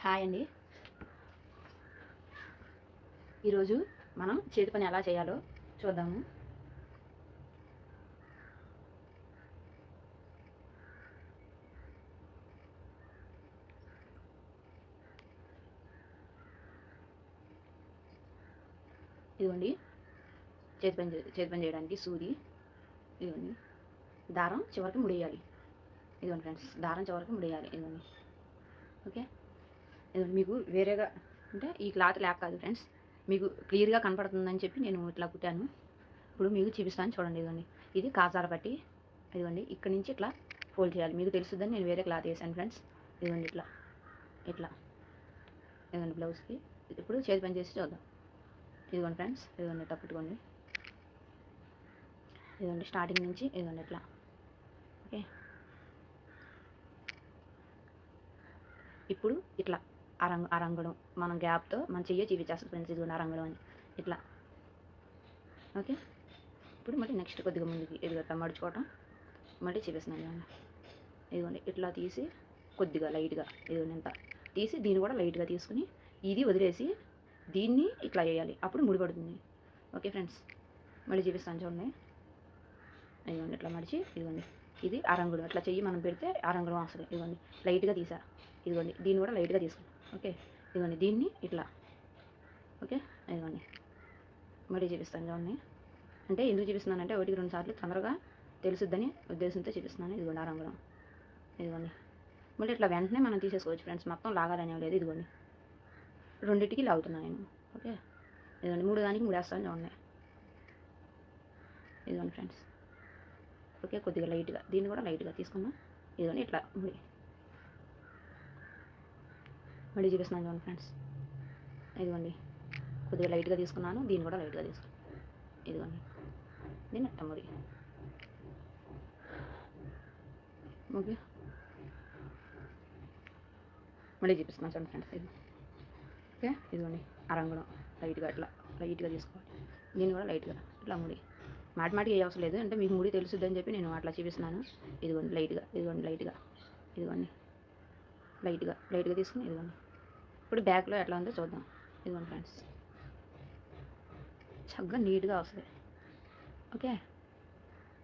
Hi అండి. ఈరోజు మనం చేతి పని ఎలా చేయాలో చూద్దాము. ఇదిగోండి చేతి పని చేయడానికి సూది. ఇదిగోండి దారం చివరికి ముడేయాలి. ఇదిగోండి ఫ్రెండ్స్, దారం చివరికి ముడేయాలి. ఇదిగోండి. ఓకే, ఇదిగోండి మీకు వేరేగా అంటే ఈ క్లాత్ ల్యాక్ కాదు ఫ్రెండ్స్, మీకు క్లియర్గా కనపడుతుందని చెప్పి నేను ఇట్లా కుట్టాను. ఇప్పుడు మీకు చూపిస్తాను చూడండి. ఇదిగోండి ఇది కాజాల పట్టి. ఇదిగోండి ఇక్కడి నుంచి ఇట్లా ఫోల్డ్ చేయాలి. మీకు తెలుస్తుందని నేను వేరే క్లాత్ వేసాను ఫ్రెండ్స్. ఇదిగోండి ఇట్లా ఇట్లా ఇదిగోండి బ్లౌజ్కి. ఇప్పుడు చేతి పని చేసి చూద్దాం. ఇదిగోండి ఫ్రెండ్స్, ఇదిగోండి ఇట్లా పెట్టుకోండి. ఇదిగోండి స్టార్టింగ్ నుంచి ఇదిగోండి ఇట్లా. ఓకే, ఇప్పుడు ఇట్లా అరంగడం మనం గ్యాప్తో మన చెయ్యి చూపించేస్తుంది ఫ్రెండ్స్. ఇదిగోండి అరంగడం అని ఇట్లా. ఓకే, ఇప్పుడు మళ్ళీ నెక్స్ట్ కొద్దిగా ముందుకి ఇదిగట్లా మడుచుకోవటం మళ్ళీ చూపిస్తున్నాను. ఇదిగోండి ఇదిగోండి ఇట్లా తీసి కొద్దిగా లైట్గా ఇదిగోండి ఇంత తీసి దీన్ని కూడా లైట్గా తీసుకుని ఇది వదిలేసి దీన్ని ఇట్లా వేయాలి, అప్పుడు ముడిపడుతుంది. ఓకే ఫ్రెండ్స్, మళ్ళీ చూపిస్తాను చూడండి. ఇదిగోండి ఇట్లా మడిచి ఇదిగోండి ఇది అరంగుళం. ఇట్లా చెయ్యి మనం పెడితే అరంగుళం వస్తుంది. ఇదిగోండి లైట్గా తీసా. ఇదిగోండి దీన్ని కూడా లైట్గా తీసుకున్నాం. ఓకే, ఇదిగోండి దీన్ని ఇట్లా. ఓకే, ఇదిగోండి మళ్ళీ చూపిస్తాను చూడండి. అంటే ఎందుకు చూపిస్తున్నానంటే 1-2 సార్లు తొందరగా తెలుసుద్దని ఉద్దేశంతో చూపిస్తున్నాను. ఇదిగోండి అరంగుళం. ఇదిగోండి మళ్ళీ ఇట్లా వెంటనే మనం తీసేసుకోవచ్చు ఫ్రెండ్స్, మొత్తం లాగాలనే లేదు. ఇదిగోండి రెండింటికి లాగుతున్నాను నేను. ఓకే, ఇదిగోండి 3 దానికి ముడేస్తాను చూడండి. ఇదిగోండి ఫ్రెండ్స్. ఓకే, కొద్దిగా లైట్గా దీన్ని కూడా లైట్గా తీసుకున్నాం. ఇదిగోండి ఇట్లా మళ్ళీ చూపిస్తున్నాను చూడండి ఫ్రెండ్స్. ఇదిగోండి కొద్దిగా లైట్గా తీసుకున్నాను, దీన్ని కూడా లైట్గా తీసుకున్నాను. ఇదిగోండి దీన్ని అట్ట ముడి. ఓకే, మళ్ళీ చూపిస్తున్నాను చూడండి ఫ్రెండ్స్. ఇది ఓకే, ఇదిగోండి అరంగుళం లైట్గా ఇట్లా లైట్గా తీసుకోవాలి. దీన్ని కూడా లైట్గా ఇట్లా ముడి. మాటిమాటికి ఏ అవసరం లేదు, అంటే మీకు ముడి తెలుసుద్దని చెప్పి నేను అట్లా చూపిస్తున్నాను. ఇదిగోండి లైట్గా, ఇదిగోండి లైట్గా, ఇదిగోండి లైట్గా తీసుకుని ఇదిగోండి. ఇప్పుడు బ్యాక్లో ఎట్లా ఉందో చూద్దాం. ఇదిగోండి ఫ్రెండ్స్, చక్కగా నీట్గా వస్తుంది. ఓకే,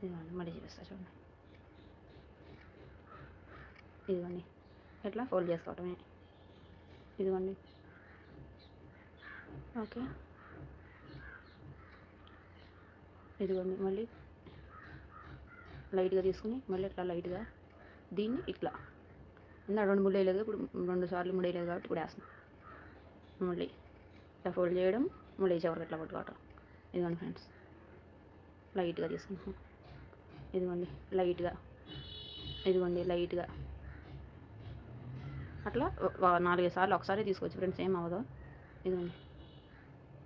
ఇదిగోండి మళ్ళీ చూపిస్తా చూడండి. ఇదిగోండి ఎట్లా ఫోల్డ్ చేసుకోవటమే. ఇదిగోండి. ఓకే, ఇదిగోండి మళ్ళీ లైట్గా తీసుకుని మళ్ళీ ఇట్లా లైట్గా దీన్ని ఇట్లా. ఇందా 2 ముళ్ళు వేయలేదు, ఇప్పుడు 2 సార్లు ముడి వేయలేదు కాబట్టి ఇప్పుడు వేస్తున్నాం. మళ్ళీ ఇట్లా ఫోల్డ్ చేయడం, మళ్ళీ చివరికి ఇట్లా పట్టుకోవటం. ఇదిగోండి ఫ్రెండ్స్ లైట్గా తీసుకుంటాం. ఇదిగోండి లైట్గా, ఇదిగోండి లైట్గా అట్లా 4-5 సార్లు ఒకసారి తీసుకోవచ్చు ఫ్రెండ్స్, ఏం అవ్వదు. ఇదిగోండి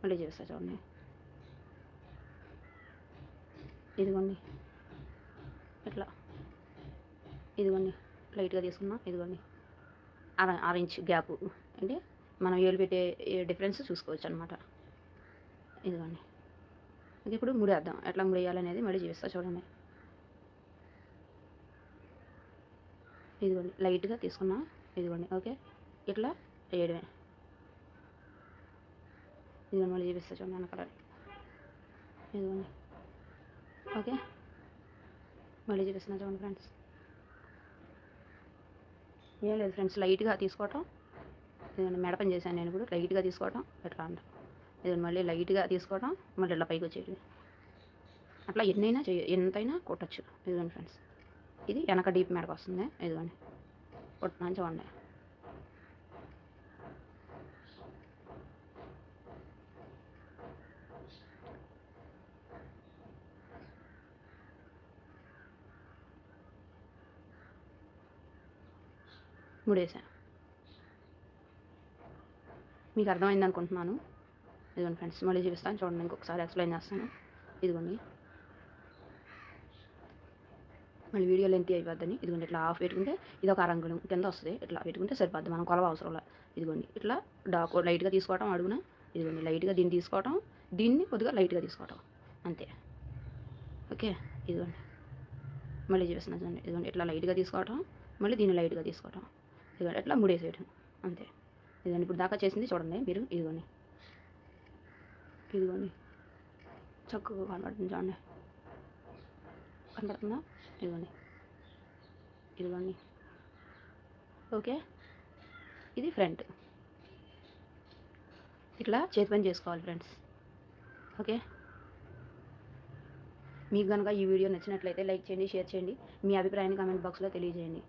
మళ్ళీ చేస్తా చూడండి. ఇదిగోండి ఇట్లా, ఇదిగోండి లైట్గా తీసుకున్నాం. ఇదిగోండి అర ఇంచ్ గ్యాప్, అంటే మనం ఏలు పెట్టే డిఫరెన్స్ చూసుకోవచ్చు అనమాట. ఇదిగోండి ఇది ఇప్పుడు ముడేద్దాం. ఎట్లా ముడేయాలనేది మళ్ళీ చూపిస్తా చూడండి. ఇదిగోండి లైట్గా తీసుకున్నా. ఇదిగోండి ఓకే, ఇట్లా వేయడమే. ఇదిగోండి మళ్ళీ చూపిస్తా చూడండి వెనకాల. ఇదిగోండి ఓకే, మళ్ళీ చూపిస్తున్నా చూడండి ఫ్రెండ్స్. ఏం లేదు ఫ్రెండ్స్, లైట్గా తీసుకోవటం. ఇదిగోండి మెడ పని చేశాను నేను ఇప్పుడు. లైట్గా తీసుకోవటం ఎట్లా అంట. ఇదిగోండి మళ్ళీ లైట్గా తీసుకోవటం, మళ్ళీ ఇట్లా పైకి వచ్చేది. అట్లా ఎంతైనా కొట్టచ్చు. ఇదిగోండి ఫ్రెండ్స్, ఇది వెనక డీప్ మెడకు వస్తుంది. ఇదిగోండి కొట్టున్నాను చూడండి. ముడేసా, మీకు అర్థమైంది అనుకుంటున్నాను. ఇదిగోండి ఫ్రెండ్స్ మళ్ళీ చూపిస్తాను చూడండి, ఇంకొకసారి ఎక్స్ప్లెయిన్ చేస్తాను. ఇదిగోండి మళ్ళీ వీడియో లెంత్ అయిపోద్దని. ఇదిగోండి ఇట్లా ఆఫ్ పెట్టుకుంటే ఇది ఒక అరంగుళం కింద వస్తుంది. ఇట్లా పెట్టుకుంటే సరిపోద్ది, మనం కొలవ అవసరం లేదు. ఇదిగోండి ఇట్లా లైట్గా తీసుకోవటం అడుగున. ఇదిగోండి లైట్గా దీన్ని తీసుకోవటం, దీన్ని కొద్దిగా లైట్గా తీసుకోవటం, అంతే. ఓకే, ఇదిగోండి మళ్ళీ చూపిస్తున్నాను చూడండి. ఇదిగోండి ఇట్లా లైట్గా తీసుకోవటం, మళ్ళీ దీన్ని లైట్గా తీసుకోవటం. ఇదిగోండి ఇట్లా ముడేసేయటం, అంతే. ఇదిగోండి ఇప్పుడు దాకా చేసింది చూడండి మీరు. ఇదిగోండి ఇదిగోండి చక్కగా కనబడుతుంది చూడండి. కనబడుతుందా? ఇదిగోండి ఇదిగోండి. ఓకే, ఇది ఫ్రంట్. ఇట్లా చేతి పని చేసుకోవాలి ఫ్రెండ్స్. ఓకే, మీకు కనుక ఈ వీడియో నచ్చినట్లయితే లైక్ చేయండి, షేర్ చేయండి, మీ అభిప్రాయాన్ని కామెంట్ బాక్స్లో తెలియజేయండి.